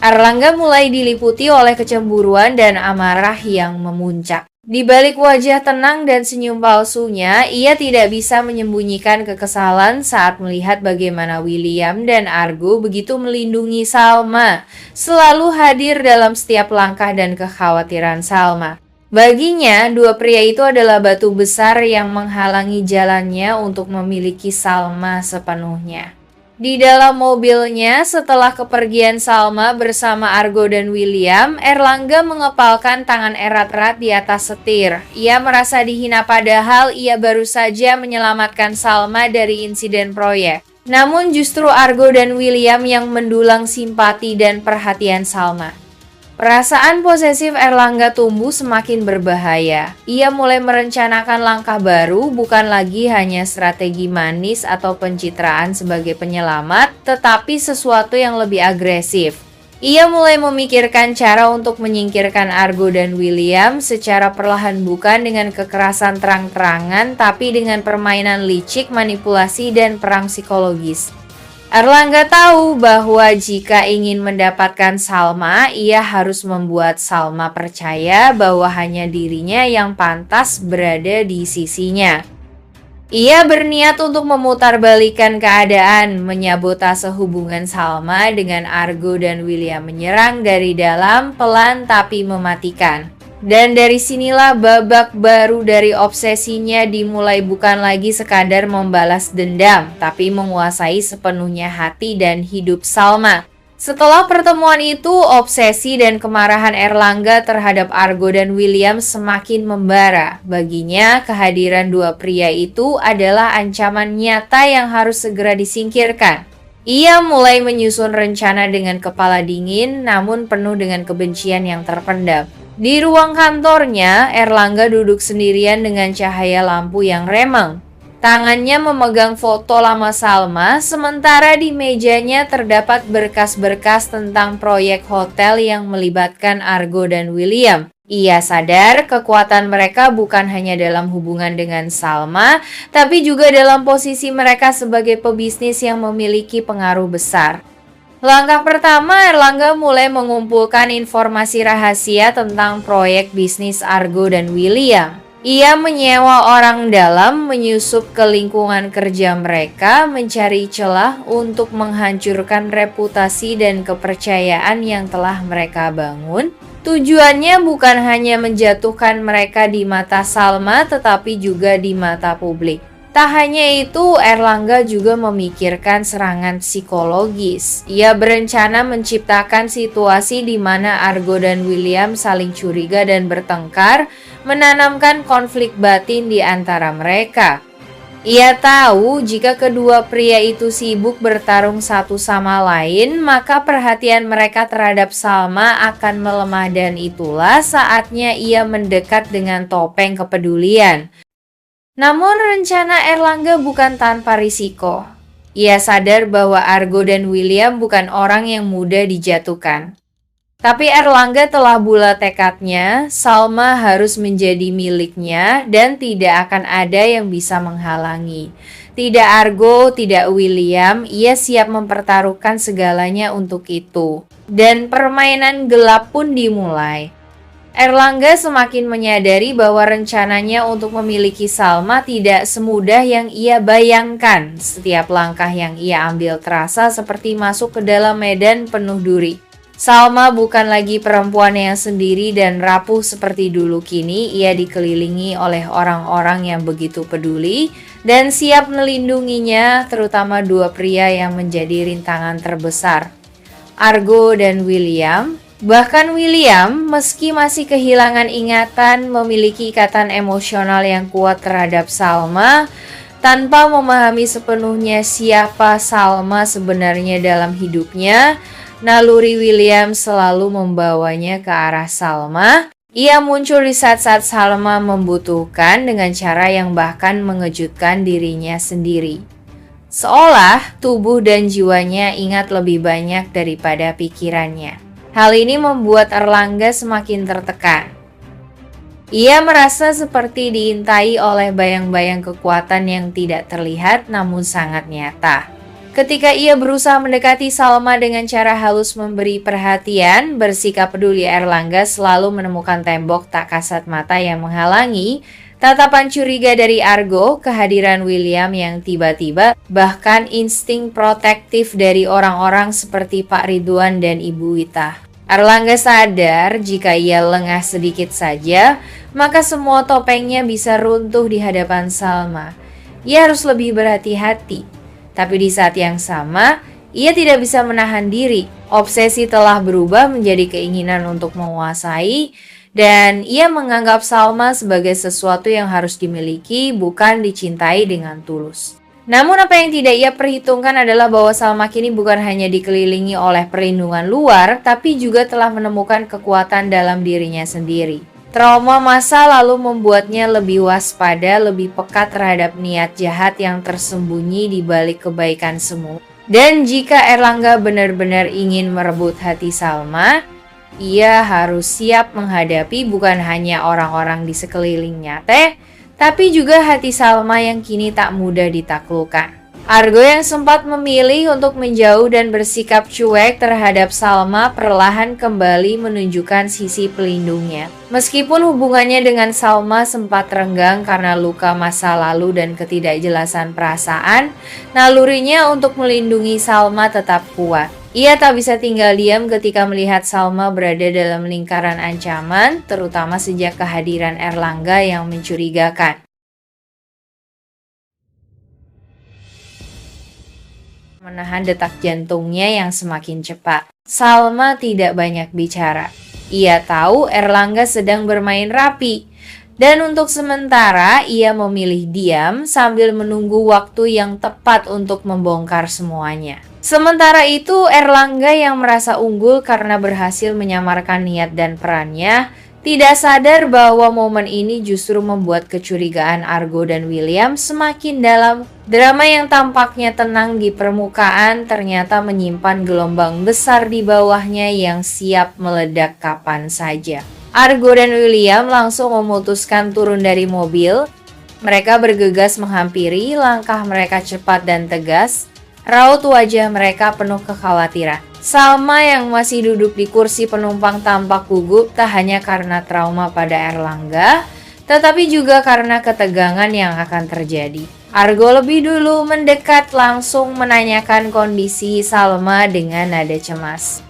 Erlangga mulai diliputi oleh kecemburuan dan amarah yang memuncak. Di balik wajah tenang dan senyum palsunya, ia tidak bisa menyembunyikan kekesalan saat melihat bagaimana William dan Argo begitu melindungi Salma, selalu hadir dalam setiap langkah dan kekhawatiran Salma. Baginya, dua pria itu adalah batu besar yang menghalangi jalannya untuk memiliki Salma sepenuhnya. Di dalam mobilnya, setelah kepergian Salma bersama Argo dan William, Erlangga mengepalkan tangan erat-erat di atas setir. Ia merasa dihina padahal ia baru saja menyelamatkan Salma dari insiden proyek. Namun justru Argo dan William yang mendulang simpati dan perhatian Salma. Perasaan posesif Erlangga tumbuh semakin berbahaya. Ia mulai merencanakan langkah baru, bukan lagi hanya strategi manis atau pencitraan sebagai penyelamat, tetapi sesuatu yang lebih agresif. Ia mulai memikirkan cara untuk menyingkirkan Argo dan William secara perlahan, bukan dengan kekerasan terang-terangan, tapi dengan permainan licik, manipulasi, dan perang psikologis. Erlangga tahu bahwa jika ingin mendapatkan Salma, ia harus membuat Salma percaya bahwa hanya dirinya yang pantas berada di sisinya. Ia berniat untuk memutarbalikkan keadaan, menyabotase hubungan Salma dengan Argo dan William, menyerang dari dalam, pelan tapi mematikan. Dan dari sinilah babak baru dari obsesinya dimulai, bukan lagi sekadar membalas dendam, tapi menguasai sepenuhnya hati dan hidup Salma. Setelah pertemuan itu, obsesi dan kemarahan Erlangga terhadap Argo dan William semakin membara. Baginya, kehadiran dua pria itu adalah ancaman nyata yang harus segera disingkirkan. Ia mulai menyusun rencana dengan kepala dingin, namun penuh dengan kebencian yang terpendam. Di ruang kantornya, Erlangga duduk sendirian dengan cahaya lampu yang remang. Tangannya memegang foto lama Salma, sementara di mejanya terdapat berkas-berkas tentang proyek hotel yang melibatkan Argo dan William. Ia sadar kekuatan mereka bukan hanya dalam hubungan dengan Salma, tapi juga dalam posisi mereka sebagai pebisnis yang memiliki pengaruh besar. Langkah pertama, Erlangga mulai mengumpulkan informasi rahasia tentang proyek bisnis Argo dan William. Ia menyewa orang dalam menyusup ke lingkungan kerja mereka, mencari celah untuk menghancurkan reputasi dan kepercayaan yang telah mereka bangun. Tujuannya bukan hanya menjatuhkan mereka di mata Salma, tetapi juga di mata publik. Tak hanya itu, Erlangga juga memikirkan serangan psikologis. Ia berencana menciptakan situasi di mana Argo dan William saling curiga dan bertengkar, menanamkan konflik batin di antara mereka. Ia tahu jika kedua pria itu sibuk bertarung satu sama lain, maka perhatian mereka terhadap Salma akan melemah, dan itulah saatnya ia mendekat dengan topeng kepedulian. Namun rencana Erlangga bukan tanpa risiko. Ia sadar bahwa Argo dan William bukan orang yang mudah dijatuhkan. Tapi Erlangga telah bulat tekadnya, Salma harus menjadi miliknya dan tidak akan ada yang bisa menghalangi. Tidak Argo, tidak William, ia siap mempertaruhkan segalanya untuk itu. Dan permainan gelap pun dimulai. Erlangga semakin menyadari bahwa rencananya untuk memiliki Salma tidak semudah yang ia bayangkan. Setiap langkah yang ia ambil terasa seperti masuk ke dalam medan penuh duri. Salma bukan lagi perempuan yang sendiri dan rapuh seperti dulu. Kini ia dikelilingi oleh orang-orang yang begitu peduli dan siap melindunginya, terutama dua pria yang menjadi rintangan terbesar, Argo dan William. Bahkan William, meski masih kehilangan ingatan, memiliki ikatan emosional yang kuat terhadap Salma. Tanpa memahami sepenuhnya siapa Salma sebenarnya dalam hidupnya, naluri William selalu membawanya ke arah Salma. Ia muncul di saat-saat Salma membutuhkan dengan cara yang bahkan mengejutkan dirinya sendiri. Seolah tubuh dan jiwanya ingat lebih banyak daripada pikirannya. Hal ini membuat Erlangga semakin tertekan. Ia merasa seperti diintai oleh bayang-bayang kekuatan yang tidak terlihat namun sangat nyata. Ketika ia berusaha mendekati Salma dengan cara halus memberi perhatian, bersikap peduli, Erlangga selalu menemukan tembok tak kasat mata yang menghalangi tatapan curiga dari Argo, kehadiran William yang tiba-tiba, bahkan insting protektif dari orang-orang seperti Pak Ridwan dan Ibu Wita. Erlangga sadar jika ia lengah sedikit saja, maka semua topengnya bisa runtuh di hadapan Salma. Ia harus lebih berhati-hati. Tapi di saat yang sama, ia tidak bisa menahan diri. Obsesi telah berubah menjadi keinginan untuk menguasai, dan ia menganggap Salma sebagai sesuatu yang harus dimiliki, bukan dicintai dengan tulus. Namun apa yang tidak ia perhitungkan adalah bahwa Salma kini bukan hanya dikelilingi oleh perlindungan luar, tapi juga telah menemukan kekuatan dalam dirinya sendiri. Trauma masa lalu membuatnya lebih waspada, lebih peka terhadap niat jahat yang tersembunyi di balik kebaikan semu. Dan jika Erlangga benar-benar ingin merebut hati Salma, ia harus siap menghadapi bukan hanya orang-orang di sekelilingnya tapi juga hati Salma yang kini tak mudah ditaklukkan. Argo yang sempat memilih untuk menjauh dan bersikap cuek terhadap Salma perlahan kembali menunjukkan sisi pelindungnya. Meskipun hubungannya dengan Salma sempat renggang karena luka masa lalu dan ketidakjelasan perasaan, nalurinya untuk melindungi Salma tetap kuat. Ia tak bisa tinggal diam ketika melihat Salma berada dalam lingkaran ancaman, terutama sejak kehadiran Erlangga yang mencurigakan. Menahan detak jantungnya yang semakin cepat. Salma tidak banyak bicara. Ia tahu Erlangga sedang bermain rapi. Dan untuk sementara ia memilih diam sambil menunggu waktu yang tepat untuk membongkar semuanya. Sementara itu Erlangga yang merasa unggul karena berhasil menyamarkan niat dan perannya, tidak sadar bahwa momen ini justru membuat kecurigaan Argo dan William semakin dalam. Drama yang tampaknya tenang di permukaan ternyata menyimpan gelombang besar di bawahnya yang siap meledak kapan saja. Argo dan William langsung memutuskan turun dari mobil. Mereka bergegas menghampiri, langkah mereka cepat dan tegas. Raut wajah mereka penuh kekhawatiran. Salma yang masih duduk di kursi penumpang tampak gugup tak hanya karena trauma pada Erlangga, tetapi juga karena ketegangan yang akan terjadi. Argo lebih dulu mendekat langsung menanyakan kondisi Salma dengan nada cemas.